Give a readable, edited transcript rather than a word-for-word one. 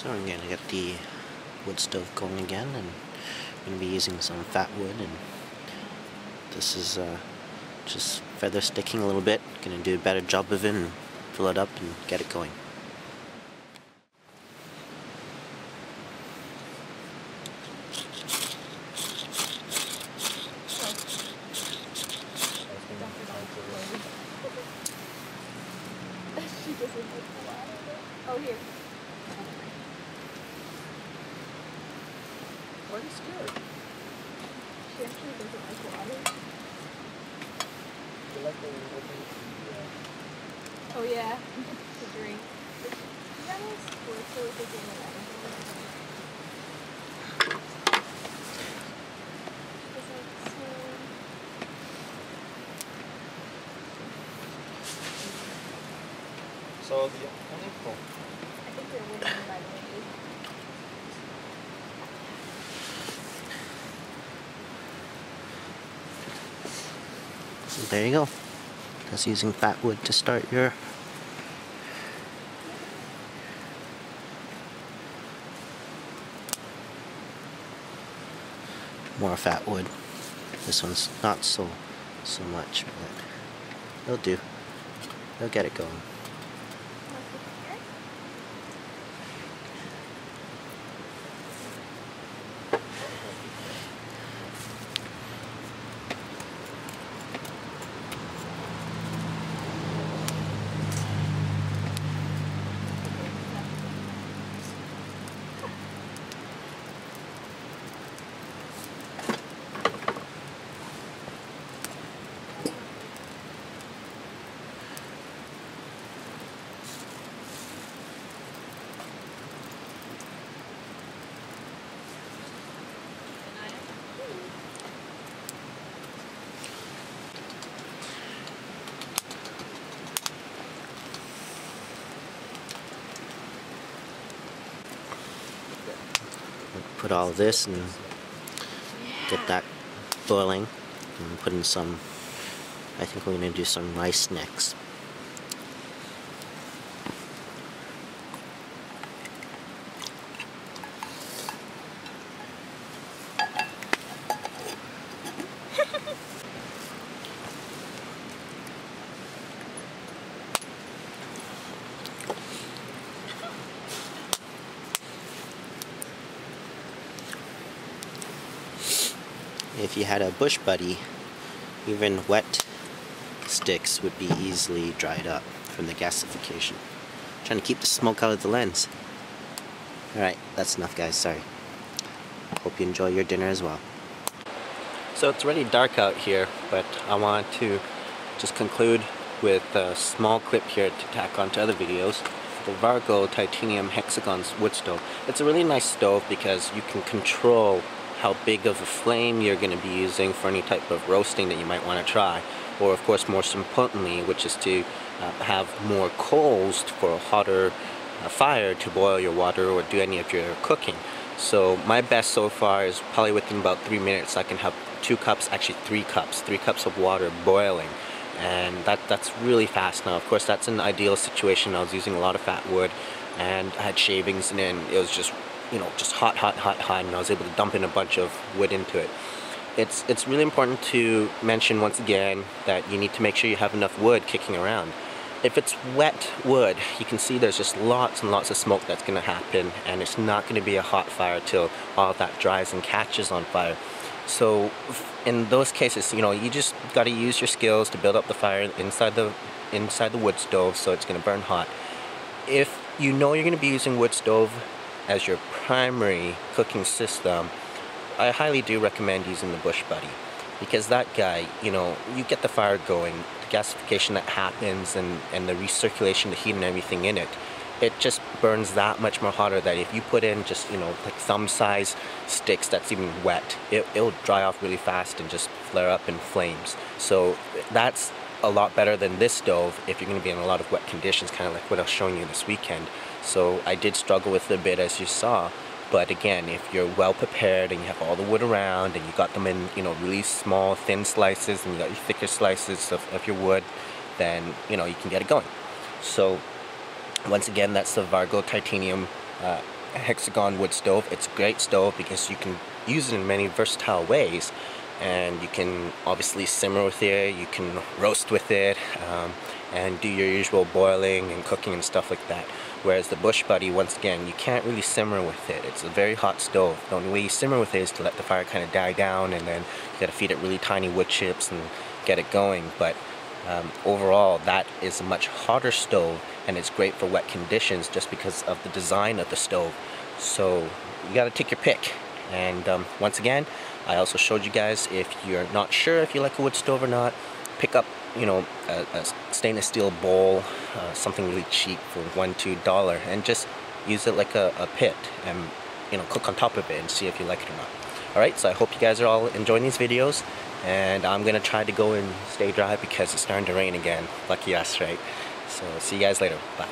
So I'm going to get the wood stove going again, and I'm going to be using some Fatwood, and this is just feather sticking a little bit. Going to do a better job of it and fill it up and get it going. She doesn't like the water. Oh, here. Why are you scared? She actually doesn't like water. You like the Oh, yeah. To drink. That was worth so it's a game of that. So the honeycomb. I think they're winning by the way. So there you go. That's using Fatwood to start your more Fatwood. This one's not so much, but it'll do. They'll get it going. Put all of this and get that boiling, and put in some, I think we're going to do some rice next. If you had a bush buddy, even wet sticks would be easily dried up from the gasification. Trying to keep the smoke out of the lens. Alright, that's enough guys, sorry. Hope you enjoy your dinner as well. So it's already dark out here, but I want to just conclude with a small clip here to tack onto other videos. The Vargo titanium hexagons wood stove. It's a really nice stove because you can control how big of a flame you're going to be using for any type of roasting that you might want to try, or of course most importantly, which is to have more coals for a hotter fire to boil your water or do any of your cooking. So my best so far is probably within about 3 minutes I can have 2 cups, actually 3 cups of water boiling, and that's really fast. Now of course that's an ideal situation. I was using a lot of Fatwood and I had shavings, and then it was just, you know, just hot, and I was able to dump in a bunch of wood into it. It's really important to mention once again that you need to make sure you have enough wood kicking around. If it's wet wood, you can see there's just lots and lots of smoke that's going to happen, and it's not going to be a hot fire till all of that dries and catches on fire. So in those cases, you know, you just got to use your skills to build up the fire inside the wood stove so it's going to burn hot. If you know you're going to be using wood stove as your primary cooking system, I highly do recommend using the Bush Buddy, because that guy, you know, you get the fire going, the gasification that happens and the recirculation, the heat and everything in it, it just burns that much more hotter that if you put in just, you know, like thumb size sticks that's even wet, it'll dry off really fast and just flare up in flames. So that's a lot better than this stove if you're going to be in a lot of wet conditions, kind of like what I was showing you this weekend. So I did struggle with it a bit, as you saw, but again, if you're well prepared and you have all the wood around and you got them in, you know, really small thin slices, and you got your thicker slices of your wood, then, you know, you can get it going. So once again, that's the Vargo titanium hexagon wood stove. It's a great stove because you can use it in many versatile ways, and you can obviously simmer with it, you can roast with it, and do your usual boiling and cooking and stuff like that. Whereas the Bush Buddy, once again, you can't really simmer with it. It's a very hot stove. The only way you simmer with it is to let the fire kind of die down, and then you gotta feed it really tiny wood chips and get it going. But overall, that is a much hotter stove, and it's great for wet conditions just because of the design of the stove. So you gotta take your pick. And once again, I also showed you guys, if you're not sure if you like a wood stove or not, pick up, you know, a stainless steel bowl, something really cheap for $1–2, and just use it like a pit, and you know, cook on top of it and see if you like it or not. Alright, so I hope you guys are all enjoying these videos, and I'm gonna try to go and stay dry because it's starting to rain again. Lucky us, right? So see you guys later. Bye.